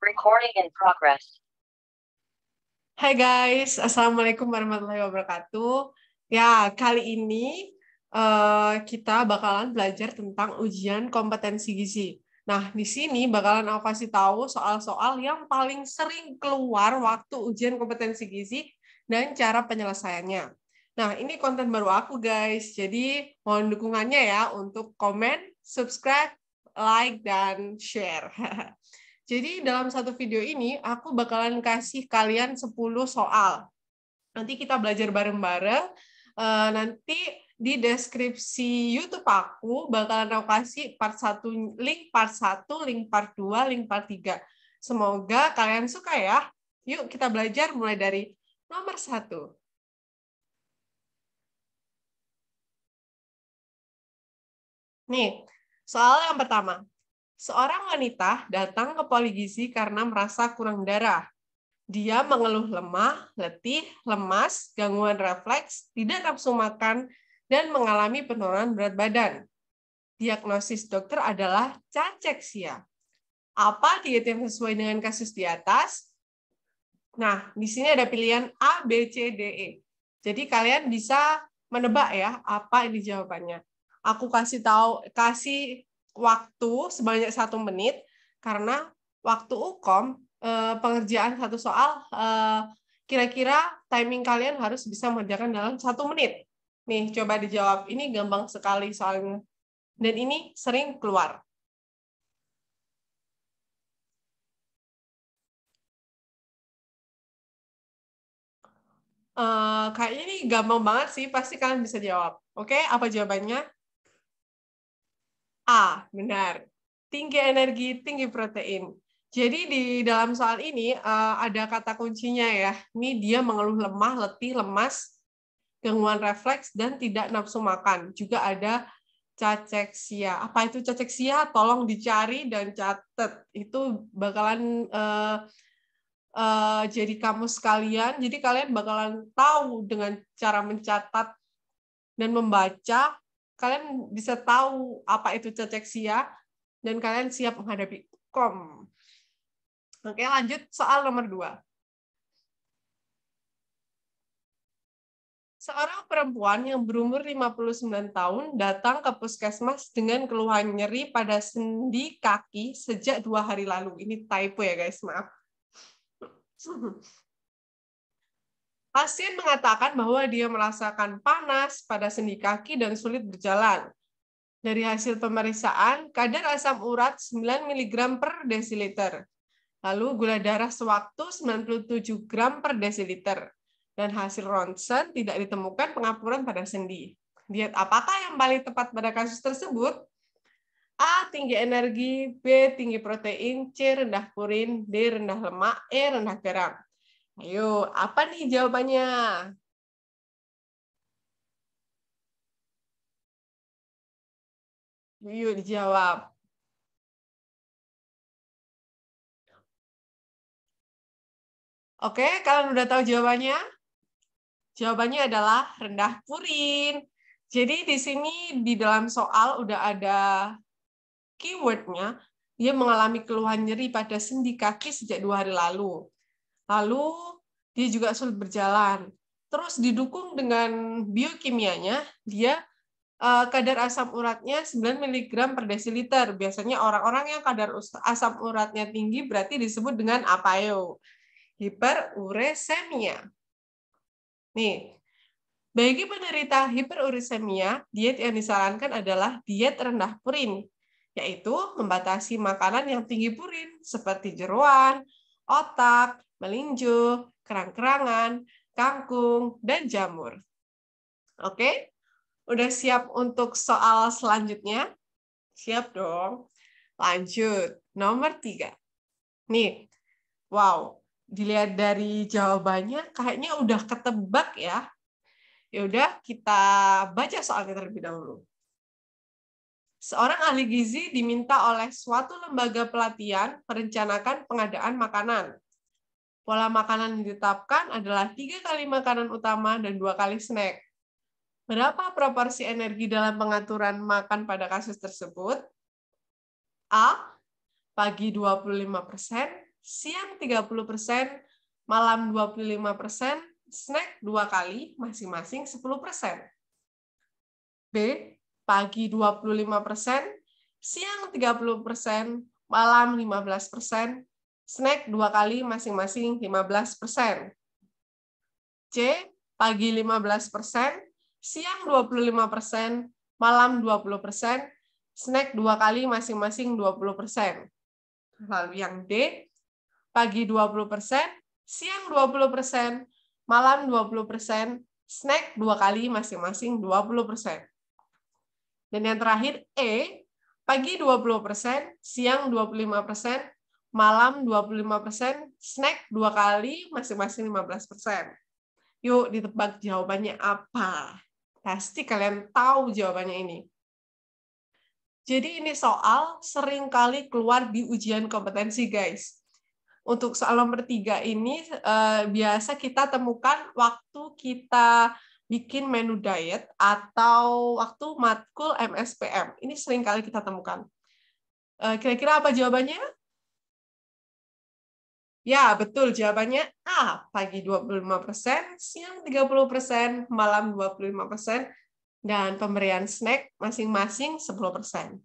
Recording in progress. Hai guys, Assalamualaikum warahmatullahi wabarakatuh. Ya, kali ini kita bakalan belajar tentang ujian kompetensi gizi. Nah, di sini bakalan aku kasih tahu soal-soal yang paling sering keluar waktu ujian kompetensi gizi dan cara penyelesaiannya. Nah, ini konten baru aku guys, jadi mohon dukungannya ya untuk komen, subscribe, like, dan share. Jadi dalam satu video ini, aku bakalan kasih kalian 10 soal. Nanti kita belajar bareng-bareng. Nanti di deskripsi YouTube aku bakalan aku kasih link part 1, link part 2, link part 3. Semoga kalian suka ya. Yuk kita belajar mulai dari nomor 1. Nih, soal yang pertama. Seorang wanita datang ke poligizi karena merasa kurang darah. Dia mengeluh lemah, letih, lemas, gangguan refleks, tidak nafsu makan, dan mengalami penurunan berat badan. Diagnosis dokter adalah cachexia. Apa diet yang sesuai dengan kasus di atas? Nah, di sini ada pilihan A, B, C, D, E. Jadi kalian bisa menebak ya apa ini jawabannya. Aku kasih waktu sebanyak 1 menit karena waktu UKOM pengerjaan satu soal kira-kira timing kalian harus bisa mengerjakan dalam 1 menit. Nih, coba dijawab. Ini gampang sekali soalnya. Dan ini sering keluar. Kayaknya ini gampang banget sih, pasti kalian bisa jawab. Oke, apa jawabannya? A, benar. Tinggi energi, tinggi protein. Jadi di dalam soal ini ada kata kuncinya ya. Ini dia mengeluh lemah, letih, lemas, gangguan refleks, dan tidak nafsu makan. Juga ada cachexia. Apa itu cachexia? Tolong dicari dan catat. Itu bakalan jadi kamus kalian. Jadi kalian bakalan tahu dengan cara mencatat dan membaca, kalian bisa tahu apa itu cachexia dan kalian siap menghadapi UKOM. Oke, lanjut soal nomor 2. Seorang perempuan yang berumur 59 tahun datang ke puskesmas dengan keluhan nyeri pada sendi kaki sejak 2 hari lalu. Ini typo ya guys, maaf. Pasien mengatakan bahwa dia merasakan panas pada sendi kaki dan sulit berjalan. Dari hasil pemeriksaan, kadar asam urat 9 mg per desiliter. Lalu gula darah sewaktu 97 gram per desiliter. Dan hasil ronsen tidak ditemukan pengapuran pada sendi. Diet apakah yang paling tepat pada kasus tersebut? A. Tinggi energi, B. Tinggi protein, C. Rendah purin, D. Rendah lemak, E. Rendah garam. Ayo, apa nih jawabannya? Yuk dijawab. Oke, kalian udah tahu jawabannya? Jawabannya adalah rendah purin. Jadi di sini di dalam soal udah ada keywordnya, dia mengalami keluhan nyeri pada sendi kaki sejak 2 hari lalu. Lalu dia juga sulit berjalan. Terus didukung dengan biokimianya, dia kadar asam uratnya 9 mg per desiliter. Biasanya orang-orang yang kadar asam uratnya tinggi berarti disebut dengan apa yo? Hiperuricemia. Nih, bagi penderita hiperuricemia, diet yang disarankan adalah diet rendah purin, yaitu membatasi makanan yang tinggi purin, seperti jeroan, otak, melinjo, kerang-kerangan, kangkung, dan jamur. Oke? Udah siap untuk soal selanjutnya? Siap dong. Lanjut. Nomor 3. Nih, wow. Dilihat dari jawabannya, kayaknya udah ketebak ya. Ya udah, kita baca soalnya terlebih dahulu. Seorang ahli gizi diminta oleh suatu lembaga pelatihan merencanakan pengadaan makanan. Pola makanan yang ditetapkan adalah 3 kali makanan utama dan 2 kali snack. Berapa proporsi energi dalam pengaturan makan pada kasus tersebut? A. Pagi 25%, siang 30%, malam 25%, snack 2 kali, masing-masing 10%. B. Pagi 25%, siang 30%, malam 15%, snack 2 kali, masing-masing 15%. C. Pagi 15%, siang 25%, malam 20%, snack 2 kali, masing-masing 20%. Lalu yang D, pagi 20%, siang 20%, malam 20%, snack 2 kali, masing-masing 20%. Dan yang terakhir E, pagi 20%, siang 25%, malam 25%, snack 2 kali, masing-masing 15%. Yuk ditebak jawabannya apa? Pasti kalian tahu jawabannya ini. Jadi ini soal sering kali keluar di ujian kompetensi, guys. Untuk soal nomor 3 ini biasa kita temukan waktu kita bikin menu diet atau waktu matkul MSPM. Ini sering kali kita temukan. Kira-kira apa jawabannya? Ya, betul. Jawabannya A. Pagi 25%, siang 30%, malam 25%, dan pemberian snack masing-masing 10%.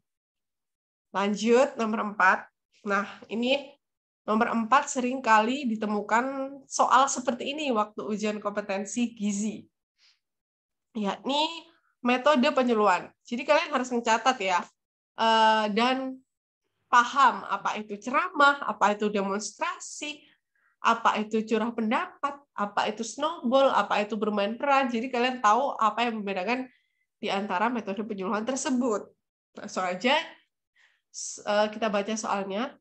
Lanjut, nomor 4. Nah, ini nomor 4 sering kali ditemukan soal seperti ini waktu ujian kompetensi gizi, yakni metode penyuluhan. Jadi kalian harus mencatat ya, dan paham apa itu ceramah, apa itu demonstrasi, apa itu curah pendapat, apa itu snowball, apa itu bermain peran. Jadi kalian tahu apa yang membedakan di antara metode penyuluhan tersebut. Langsung aja kita baca soalnya.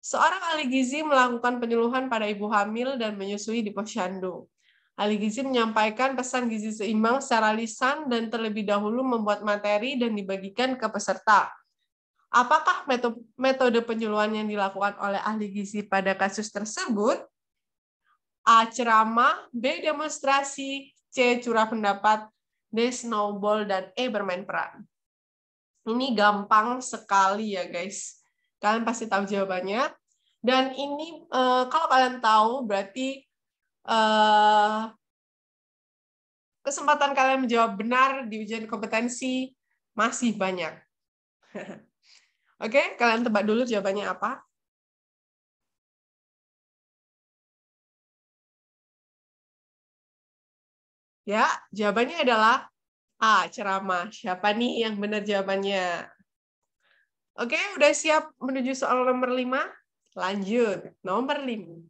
Seorang ahli gizi melakukan penyuluhan pada ibu hamil dan menyusui di posyandu. Ahli gizi menyampaikan pesan gizi seimbang secara lisan dan terlebih dahulu membuat materi dan dibagikan ke peserta. Apakah metode penyuluhan yang dilakukan oleh ahli gizi pada kasus tersebut? A. Ceramah, B. Demonstrasi, C. Curah pendapat, D. Snowball, dan E. Bermain peran. Ini gampang sekali ya guys. Kalian pasti tahu jawabannya. Dan ini kalau kalian tahu berarti kesempatan kalian menjawab benar di ujian kompetensi masih banyak. Oke, kalian tebak dulu jawabannya apa? Ya, jawabannya adalah A. Ceramah. Siapa nih yang benar jawabannya? Oke, udah siap menuju soal nomor 5? Lanjut, nomor 5.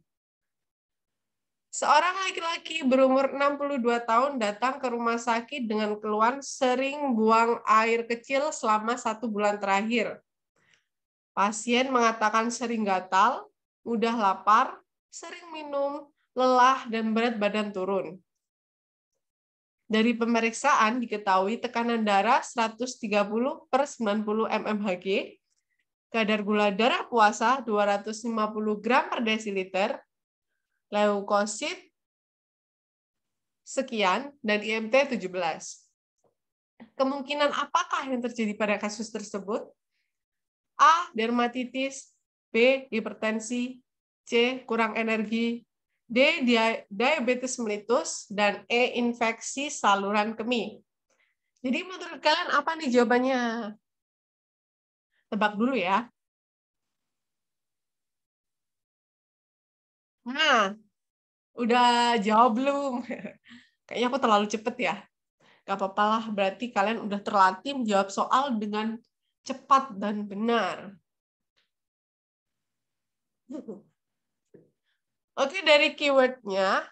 Seorang laki-laki berumur 62 tahun datang ke rumah sakit dengan keluhan sering buang air kecil selama 1 bulan terakhir. Pasien mengatakan sering gatal, mudah lapar, sering minum, lelah, dan berat badan turun. Dari pemeriksaan diketahui tekanan darah 130/90 mmHg, kadar gula darah puasa 250 gram per desiliter, leukosit sekian, dan IMT 17. Kemungkinan apakah yang terjadi pada kasus tersebut? A. Dermatitis, B. Hipertensi, C. Kurang energi, D. Diabetes mellitus, dan E. Infeksi saluran kemih. Jadi menurut kalian apa nih jawabannya? Tebak dulu ya. Nah, udah jawab belum? Kayaknya aku terlalu cepet ya. Gak apa-apa lah, berarti kalian udah terlatih menjawab soal dengan cepat dan benar. Oke, dari keyword-nya,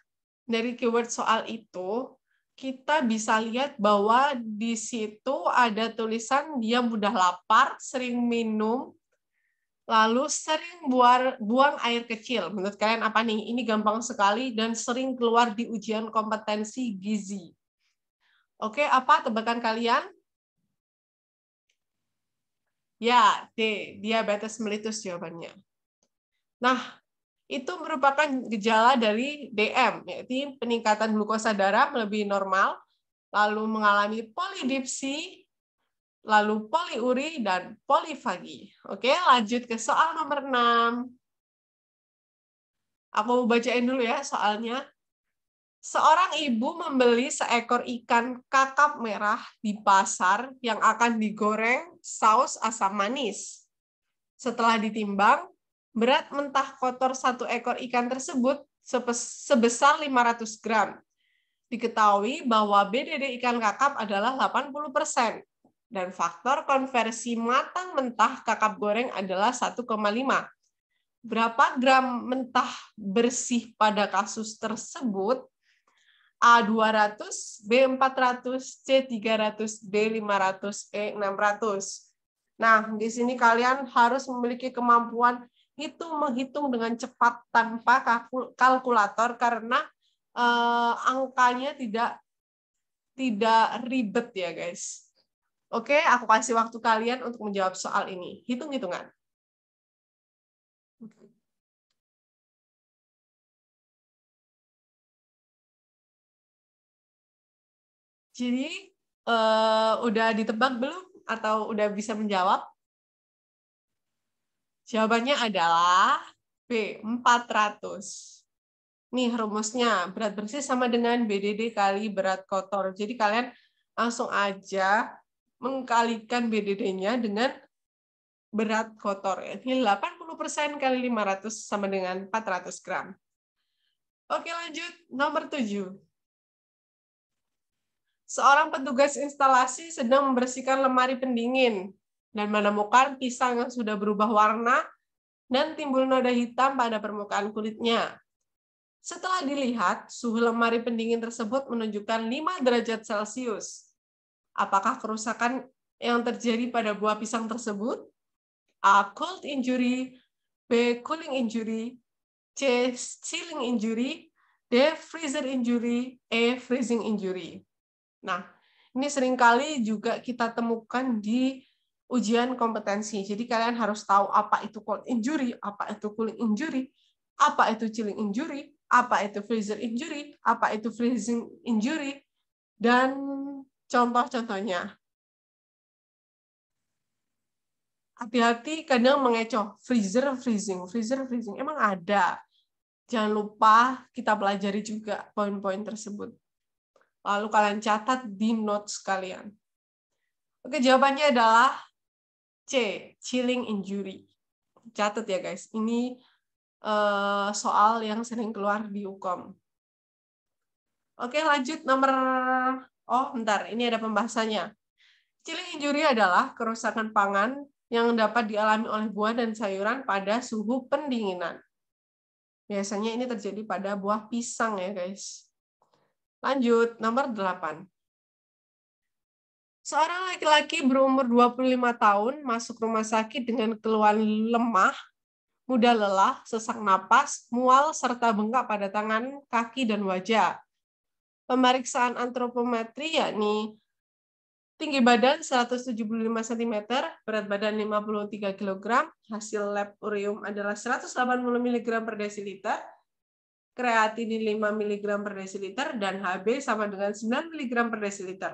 dari keyword soal itu, kita bisa lihat bahwa di situ ada tulisan dia mudah lapar, sering minum, lalu sering buang air kecil. Menurut kalian apa nih? Ini gampang sekali dan sering keluar di ujian kompetensi gizi. Oke, apa tebakan kalian? Ya, D. Diabetes mellitus jawabannya. Nah, itu merupakan gejala dari DM, yaitu peningkatan glukosa darah melebihi normal, lalu mengalami polidipsi, lalu poliuri, dan polifagi. Oke, lanjut ke soal nomor 6. Aku bacain dulu ya soalnya. Seorang ibu membeli seekor ikan kakap merah di pasar yang akan digoreng saus asam manis. Setelah ditimbang, berat mentah kotor satu ekor ikan tersebut sebesar 500 gram. Diketahui bahwa BDD ikan kakap adalah 80%, dan faktor konversi matang mentah kakap goreng adalah 1,5. Berapa gram mentah bersih pada kasus tersebut? A200, B400, C300, D500, E600. Nah, di sini kalian harus memiliki kemampuan menghitung dengan cepat tanpa kalkulator karena angkanya tidak ribet ya, guys. Oke, aku kasih waktu kalian untuk menjawab soal ini. Hitung-hitungan. Jadi, udah ditebak belum? Atau udah bisa menjawab? Jawabannya adalah B, 400. Nih rumusnya, berat bersih sama dengan BDD kali berat kotor. Jadi kalian langsung aja mengkalikan BDD-nya dengan berat kotor. Ini 80% kali 500 sama dengan 400 gram. Oke, lanjut. Nomor 7. Seorang petugas instalasi sedang membersihkan lemari pendingin dan menemukan pisang yang sudah berubah warna dan timbul noda hitam pada permukaan kulitnya. Setelah dilihat, suhu lemari pendingin tersebut menunjukkan 5 derajat Celcius. Apakah kerusakan yang terjadi pada buah pisang tersebut? A. Cold injury, B. Cooling injury, C. Chilling injury, D. Freezer injury, E. Freezing injury. Nah, ini seringkali juga kita temukan di ujian kompetensi. Jadi kalian harus tahu apa itu cold injury, apa itu cooling injury, apa itu chilling injury, apa itu freezer injury, apa itu freezing injury, dan contoh-contohnya. Hati-hati kadang mengecoh, freezer, freezing, emang ada. Jangan lupa kita pelajari juga poin-poin tersebut. Lalu kalian catat di notes kalian. Oke, jawabannya adalah C, chilling injury. Catat ya guys, ini soal yang sering keluar di UKOM. Oke, lanjut bentar, ini ada pembahasannya. Chilling injury adalah kerusakan pangan yang dapat dialami oleh buah dan sayuran pada suhu pendinginan. Biasanya ini terjadi pada buah pisang ya guys. Lanjut, nomor 8. Seorang laki-laki berumur 25 tahun masuk rumah sakit dengan keluhan lemah, mudah lelah, sesak napas, mual, serta bengkak pada tangan, kaki, dan wajah. Pemeriksaan antropometri yakni tinggi badan 175 cm, berat badan 53 kg, hasil lab urium adalah 180 mg per desiliter, kreatinin 5 mg per desiliter, dan HB sama dengan 9 mg per desiliter.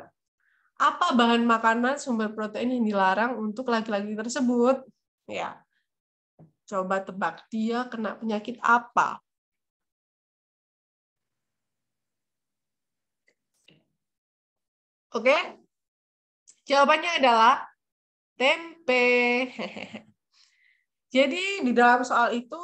Apa bahan makanan sumber protein yang dilarang untuk laki-laki tersebut? Ya, coba tebak dia kena penyakit apa? Oke, jawabannya adalah tempe. Jadi di dalam soal itu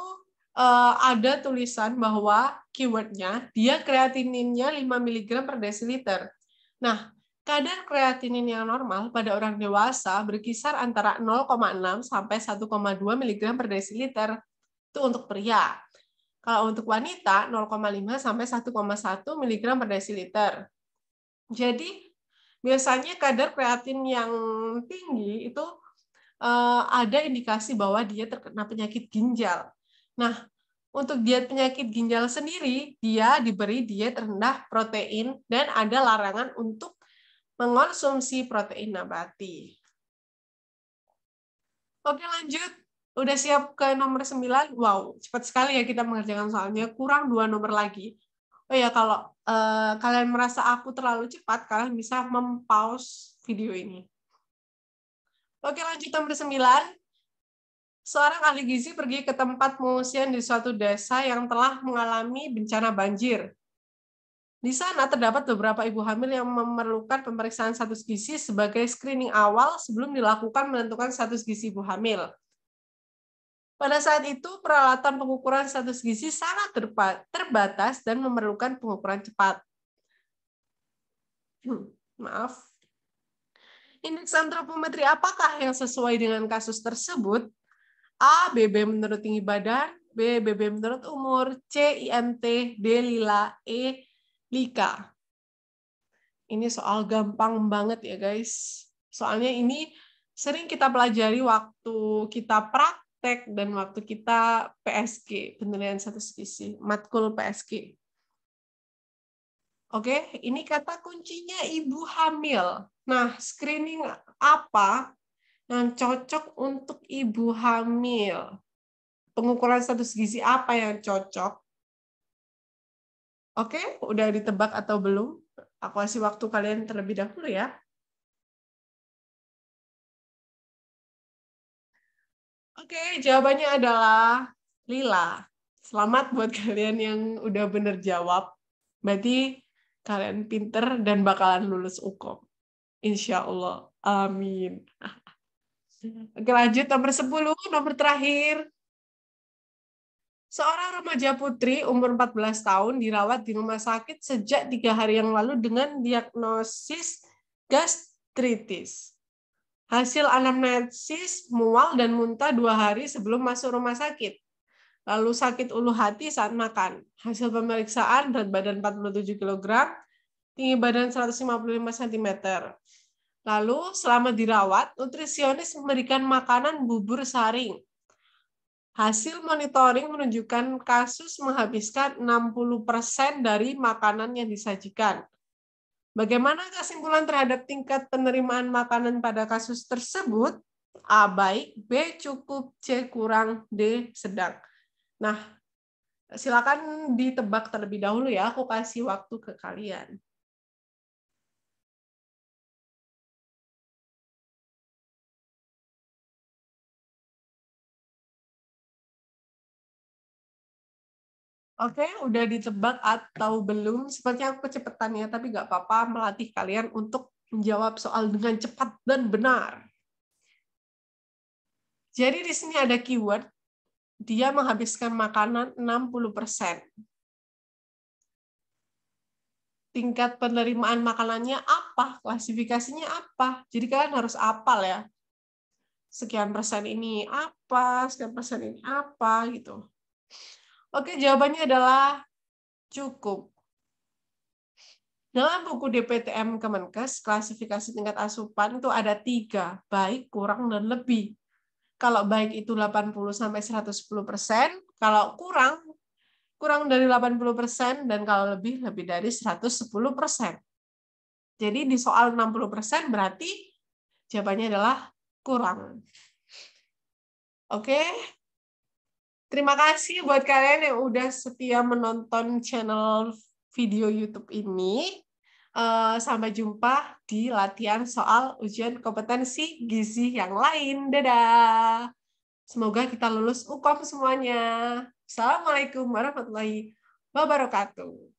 ada tulisan bahwa keywordnya dia kreatininnya 5 mg per desiliter. Nah, kadar kreatinin yang normal pada orang dewasa berkisar antara 0,6 sampai 1,2 mg per desiliter. Itu untuk pria. Kalau untuk wanita 0,5 sampai 1,1 mg per desiliter. Jadi biasanya kadar kreatin yang tinggi itu ada indikasi bahwa dia terkena penyakit ginjal. Nah, untuk diet penyakit ginjal sendiri, dia diberi diet rendah protein dan ada larangan untuk mengonsumsi protein nabati. Oke, lanjut. Udah siap ke nomor 9? Wow, cepat sekali ya kita mengerjakan soalnya. Kurang 2 nomor lagi. Oh ya, kalau kalian merasa aku terlalu cepat, kalian bisa mempause video ini. Oke, lanjut nomor 9. Seorang ahli gizi pergi ke tempat pengungsian di suatu desa yang telah mengalami bencana banjir. Di sana terdapat beberapa ibu hamil yang memerlukan pemeriksaan status gizi sebagai screening awal sebelum dilakukan menentukan status gizi ibu hamil. Pada saat itu, peralatan pengukuran status gizi sangat terbatas dan memerlukan pengukuran cepat. Maaf. Indeks antropometri apakah yang sesuai dengan kasus tersebut? A. BB menurut tinggi badan, B. BB menurut umur, C. IMT, D. Lila, E. Lika. Ini soal gampang banget ya guys. Soalnya ini sering kita pelajari waktu kita praktek dan waktu kita PSG, penilaian status gizi, matkul PSG. Oke, ini kata kuncinya ibu hamil. Nah, screening apa yang cocok untuk ibu hamil? Pengukuran status gizi apa yang cocok? Oke, udah ditebak atau belum? Aku kasih waktu kalian terlebih dahulu ya. Oke, jawabannya adalah Lila. Selamat buat kalian yang udah bener jawab. Berarti kalian pinter dan bakalan lulus UKOM. Insya Allah. Amin. Oke, lanjut nomor 10, nomor terakhir. Seorang remaja putri umur 14 tahun dirawat di rumah sakit sejak 3 hari yang lalu dengan diagnosis gastritis. Hasil anamnesis mual dan muntah 2 hari sebelum masuk rumah sakit. Lalu sakit ulu hati saat makan. Hasil pemeriksaan berat badan 47 kg, tinggi badan 155 cm. Lalu selama dirawat, nutrisionis memberikan makanan bubur saring. Hasil monitoring menunjukkan kasus menghabiskan 60% dari makanan yang disajikan. Bagaimana kesimpulan terhadap tingkat penerimaan makanan pada kasus tersebut? A baik, B cukup, C kurang, D sedang. Nah, silakan ditebak terlebih dahulu ya, aku kasih waktu ke kalian. Oke, udah ditebak atau belum? Sepertinya aku kecepatan ya, tapi nggak apa-apa melatih kalian untuk menjawab soal dengan cepat dan benar. Jadi di sini ada keyword, dia menghabiskan makanan 60%. Tingkat penerimaan makanannya apa? Klasifikasinya apa? Jadi kalian harus hafal ya. Sekian persen ini apa, sekian persen ini apa, gitu. Oke, jawabannya adalah cukup. Dalam buku DPTM Kemenkes, klasifikasi tingkat asupan itu ada 3, baik, kurang, dan lebih. Kalau baik itu 80-110%, kalau kurang dari 80%, dan kalau lebih dari 110%. Jadi di soal 60% berarti jawabannya adalah kurang. Oke. Terima kasih buat kalian yang udah setia menonton channel video YouTube ini. Sampai jumpa di latihan soal ujian kompetensi gizi yang lain. Dadah. Semoga kita lulus UKOM semuanya. Assalamualaikum warahmatullahi wabarakatuh.